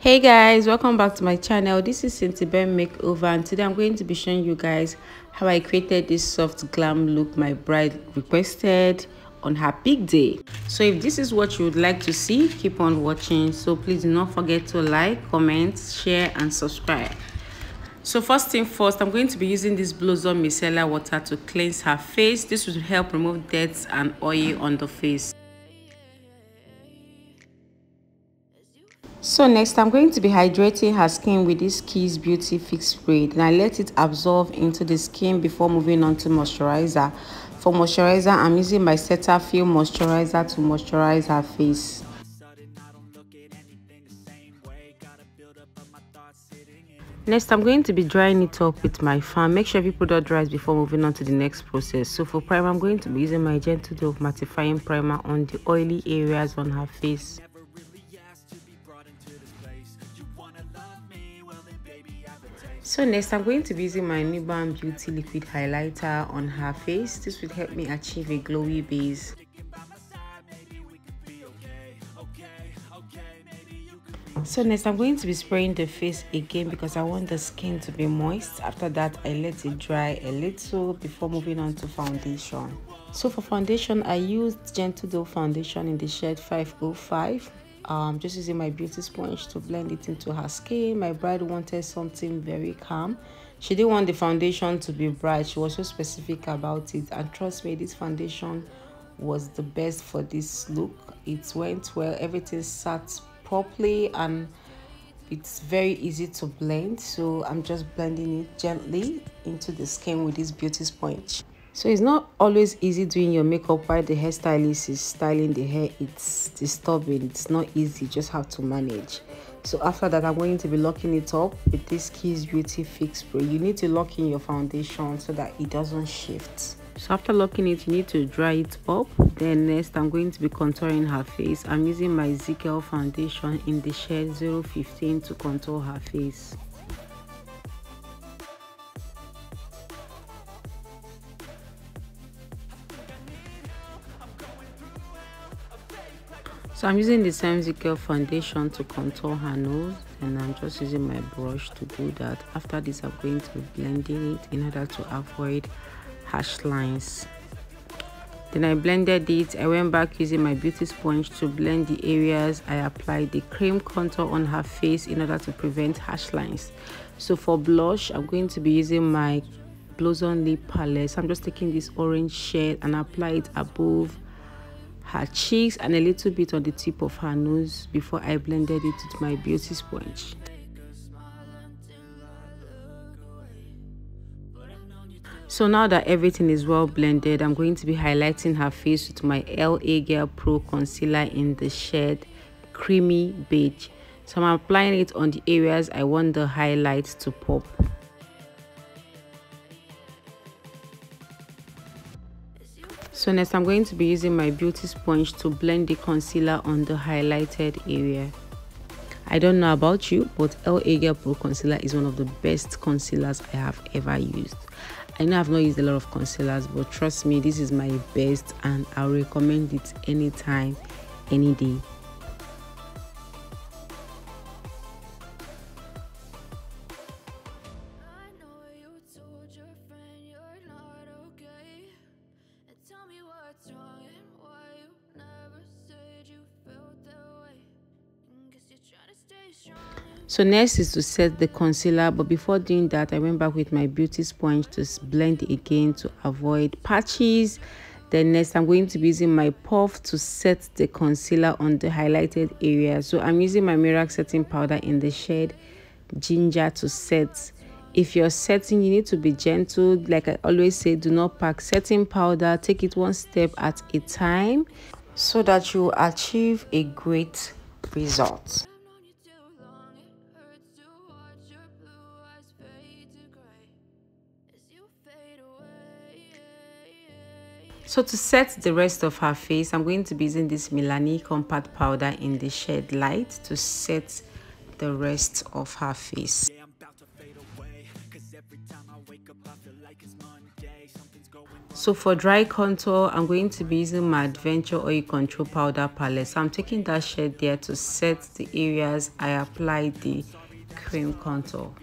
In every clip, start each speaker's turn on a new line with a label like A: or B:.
A: Hey guys, welcome back to my channel. This is Cetaphil makeover, and today I'm going to be showing you guys how I created this soft glam look my bride requested on her big day. So if this is what you would like to see, keep on watching. So please do not forget to like, comment, share and subscribe. So first thing first, I'm going to be using this Blossom micellar water to cleanse her face. This will help remove dirt and oil on the face. So next, I'm going to be hydrating her skin with this Kiss Beauty Fix Spray. Then I let it absorb into the skin before moving on to moisturizer. For moisturizer, I'm using my Cetaphil moisturizer to moisturize her face. Next, I'm going to be drying it up with my fan. Make sure every product dries before moving on to the next process. So for primer, I'm going to be using my gentle dove mattifying primer on the oily areas on her face. So next, I'm going to be using my Newborn Beauty liquid highlighter on her face. This will help me achieve a glowy base. So next, I'm going to be spraying the face again because I want the skin to be moist. After that, I let it dry a little before moving on to foundation. So for foundation, I used Gentle Doe foundation in the shade 505. Just using my beauty sponge to blend it into her skin. My bride wanted something very calm. She didn't want the foundation to be bright. She was so specific about it, and trust me, this foundation was the best for this look. It went well, everything sat properly, and it's very easy to blend. So I'm just blending it gently into the skin with this beauty sponge. So it's not always easy doing your makeup while the hairstylist is styling the hair. It's disturbing. It's not easy. You just have to manage. So after that, I'm going to be locking it up with this Kiss Beauty Fix Spray. You need to lock in your foundation so that it doesn't shift. So after locking it, you need to dry it up. Then next, I'm going to be contouring her face. I'm using my Zikel foundation in the shade 015 to contour her face. So I'm using the same Zikel foundation to contour her nose, and I'm just using my brush to do that. After this, I'm going to be blending it in order to avoid harsh lines. Then I blended it. I went back using my beauty sponge to blend the areas I applied the cream contour on her face in order to prevent harsh lines. So for blush, I'm going to be using my Blossom lip palette. So I'm just taking this orange shade and apply it above her cheeks and a little bit on the tip of her nose before I blended it with my beauty sponge. So now that everything is well blended, I'm going to be highlighting her face with my LA Girl Pro concealer in the shade Creamy Beige. So I'm applying it on the areas I want the highlights to pop. So next, I'm going to be using my beauty sponge to blend the concealer on the highlighted area. I don't know about you, but LA Girl Pro concealer is one of the best concealers I have ever used. I know I've not used a lot of concealers, but trust me, this is my best and I'll recommend it anytime, any day. So next is to set the concealer, but before doing that, I went back with my beauty sponge to blend it again to avoid patches. Then next, I'm going to be using my puff to set the concealer on the highlighted area. So I'm using my Merak setting powder in the shade Ginger to set. If you're setting, you need to be gentle. Like I always say, do not pack setting powder. Take it one step at a time so that you achieve a great result. So to set the rest of her face, I'm going to be using this Milani compact powder in the shade Light to set the rest of her face. So for dry contour, I'm going to be using my Adventure Oil Control Powder palette. So I'm taking that shade there to set the areas I applied the cream contour.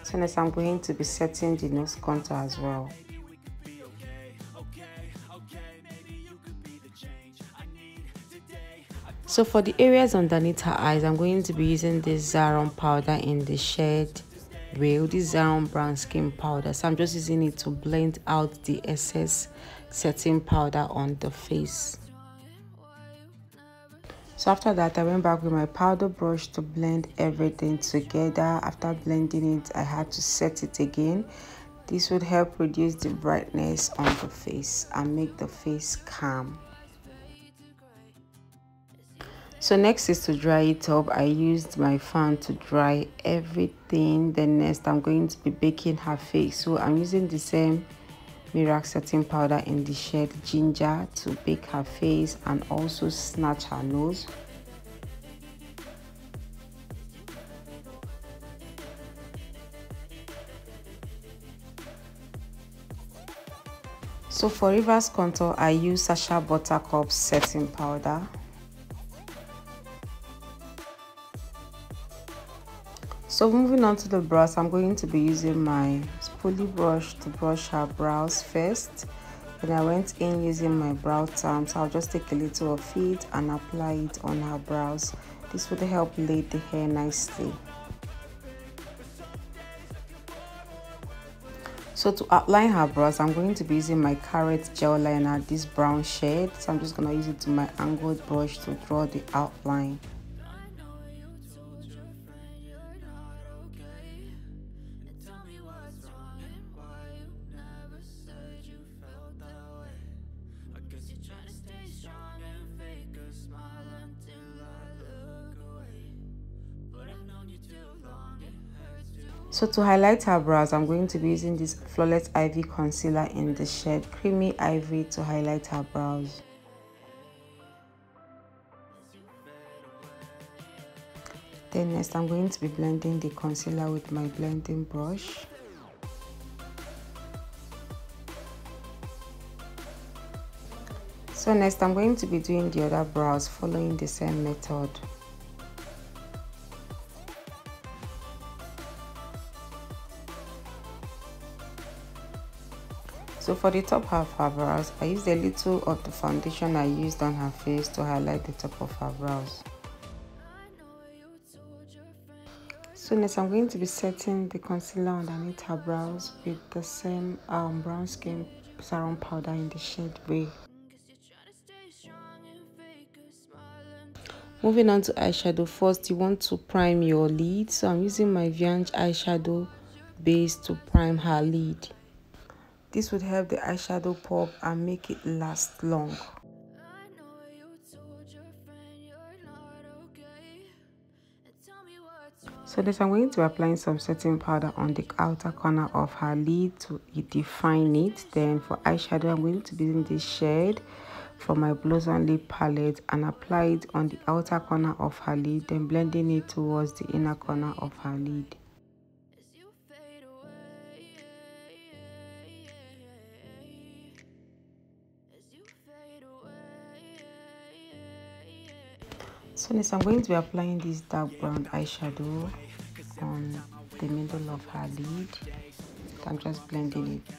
A: So next I'm going to be setting the nose contour as well. So for the areas underneath her eyes, I'm going to be using this Zaron powder in the shade Real, this Zaron brown skin powder. So I'm just using it to blend out the excess setting powder on the face. So after that, I went back with my powder brush to blend everything together. After blending it, I had to set it again. This would help reduce the brightness on the face and make the face calm. So next is to dry it up. I used my fan to dry everything. Then next I'm going to be baking her face. So I'm using the same Merak setting powder in the shade Ginger to bake her face and also snatch her nose. So for reverse contour, I use Sacha Buttercup setting powder. So moving on to the brows, I'm going to be using my spoolie brush to brush her brows first. Then I went in using my brow tame, so I'll just take a little of it and apply it on her brows. This would help lay the hair nicely. So to outline her brows, I'm going to be using my Carrot gel liner, this brown shade. So I'm just going to use it to my angled brush to draw the outline. So to highlight her brows, I'm going to be using this Flawless Ivy concealer in the shade Creamy Ivy to highlight her brows. Then next, I'm going to be blending the concealer with my blending brush. So next, I'm going to be doing the other brows following the same method. So for the top half of her brows, I used a little of the foundation I used on her face to highlight the top of her brows. So next I'm going to be setting the concealer underneath her brows with the same brown skin Zaron powder in the shade Way. Moving on to eyeshadow, first you want to prime your lid. So I'm using my Viange eyeshadow base to prime her lid. This would help the eyeshadow pop and make it last long. So next I'm going to be applying some setting powder on the outer corner of her lid to define it. Then for eyeshadow, I'm going to be using this shade from my Blossom Lip palette and apply it on the outer corner of her lid, then blending it towards the inner corner of her lid. So next I'm going to be applying this dark brown eyeshadow on the middle of her lid. I'm just blending it.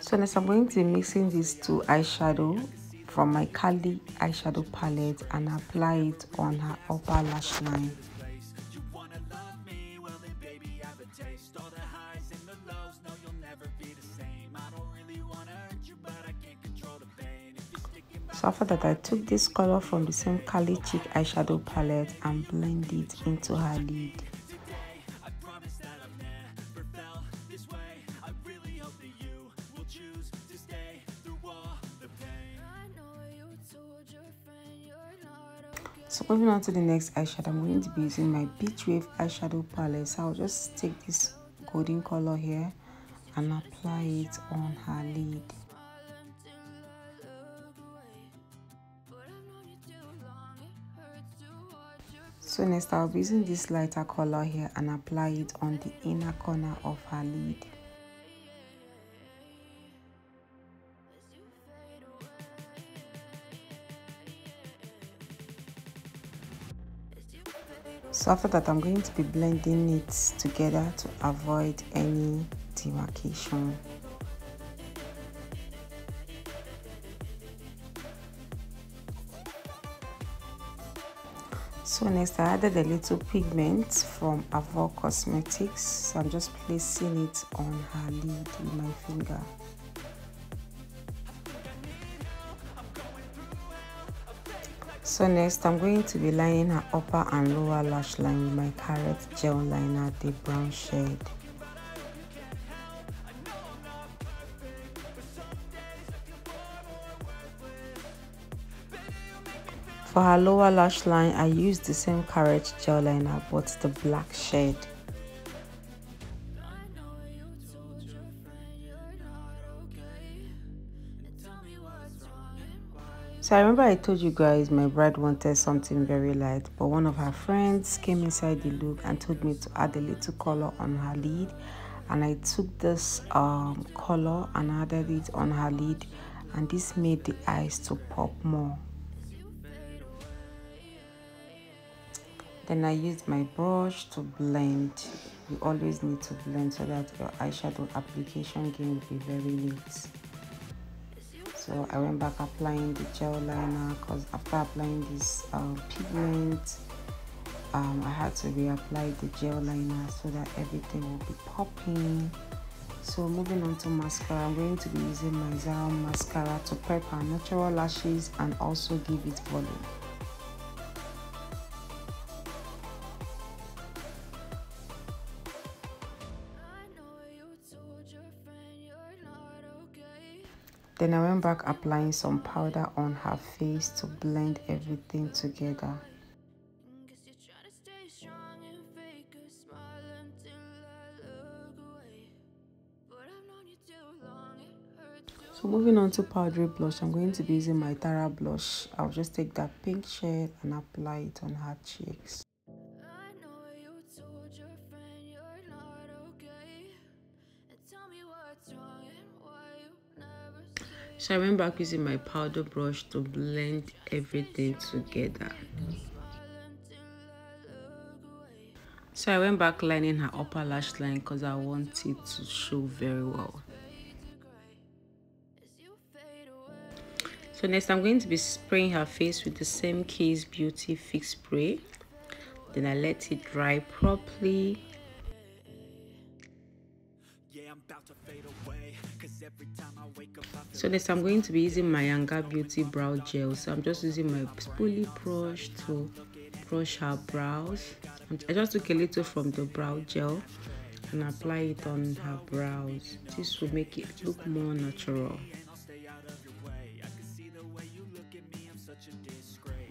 A: So next I'm going to be mixing these two eyeshadow from my Kali eyeshadow palette and apply it on her upper lash line. So after that, I took this color from the same Kali Cheek eyeshadow palette and blend it into her lid. So moving on to the next eyeshadow, I'm going to be using my Beach Wave eyeshadow palette. So I'll just take this golden color here and apply it on her lid. So next I'll be using this lighter color here and apply it on the inner corner of her lid. So after that, I'm going to be blending it together to avoid any demarcation. So next I added a little pigment from Avour Cosmetics. So I'm just placing it on her lid with my finger. So next I'm going to be lining her upper and lower lash line with my Carrot Gel Liner, the brown shade. For her lower lash line, I used the same Carrot Gel Liner but the black shade. So I remember I told you guys my bride wanted something very light, but one of her friends came inside the look and told me to add a little color on her lid, and I took this color and added it on her lid, and this made the eyes to pop more. Then I used my brush to blend. You always need to blend so that your eyeshadow application game will be very neat. So I went back applying the gel liner because after applying this pigment, I had to reapply the gel liner so that everything will be popping. So moving on to mascara, I'm going to be using my Zaron mascara to prep her natural lashes and also give it volume. Then I went back applying some powder on her face to blend everything together. So moving on to powdery blush, I'm going to be using my Tara blush. I'll just take that pink shade and apply it on her cheeks. So I went back using my powder brush to blend everything together. So I went back lining her upper lash line because I want it to show very well. So next I'm going to be spraying her face with the same Kiss Beauty Fix Spray. Then I let it dry properly. So next I'm going to be using my Viange Beauty Brow Gel. So I'm just using my spoolie brush to brush her brows. I just took a little from the brow gel and apply it on her brows. This will make it look more natural.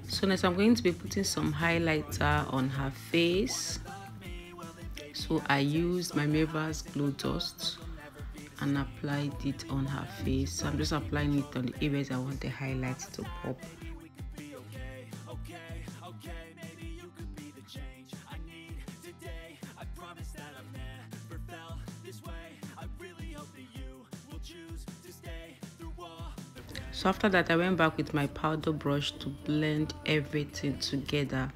A: So next I'm going to be putting some highlighter on her face. So I used my Mavels Glow Dust and applied it on her face. So I'm just applying it on the areas I want the highlights to pop. So after that, I went back with my powder brush to blend everything together.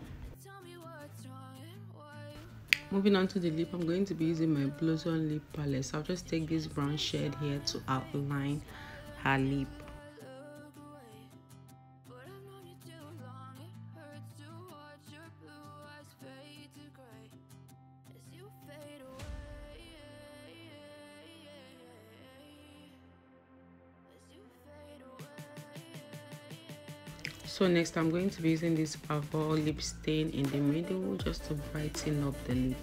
A: Moving on to the lip, I'm going to be using my Blossom lip palette. So I'll just take this brown shade here to outline her lip. So next I'm going to be using this Avour lip stain in the middle just to brighten up the lip.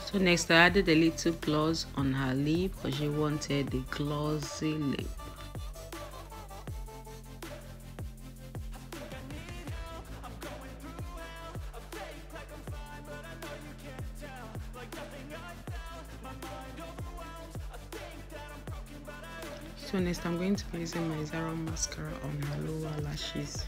A: So next I added a little gloss on her lip because she wanted the glossy lip. So next I'm going to be using my Zaron mascara on her lower lashes.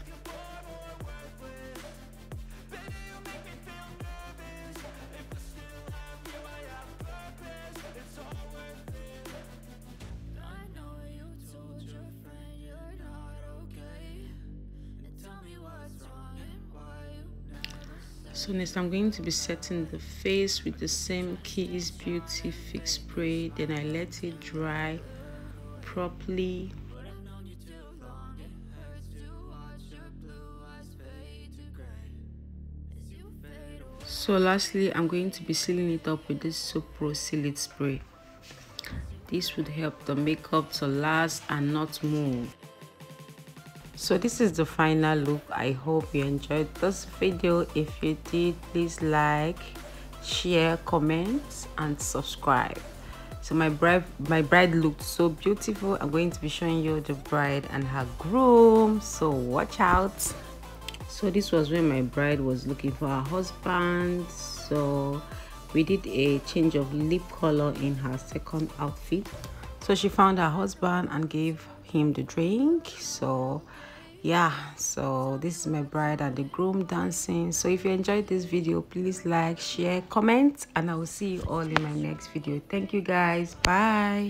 A: So next I'm going to be setting the face with the same Kiss Beauty Fix Spray. Then I let it dry properly. So lastly, I'm going to be sealing it up with this soopro seal it spray. This would help the makeup to last and not move. So this is the final look. I hope you enjoyed this video. If you did, please like, share, comment and subscribe. So my bride looked so beautiful. I'm going to be showing you the bride and her groom, so watch out. So this was when my bride was looking for her husband. So we did a change of lip color in her second outfit. So she found her husband and gave him the drink. So yeah, so this is my bride and the groom dancing. So if you enjoyed this video, please like, share, comment, and I will see you all in my next video. Thank you guys. Bye.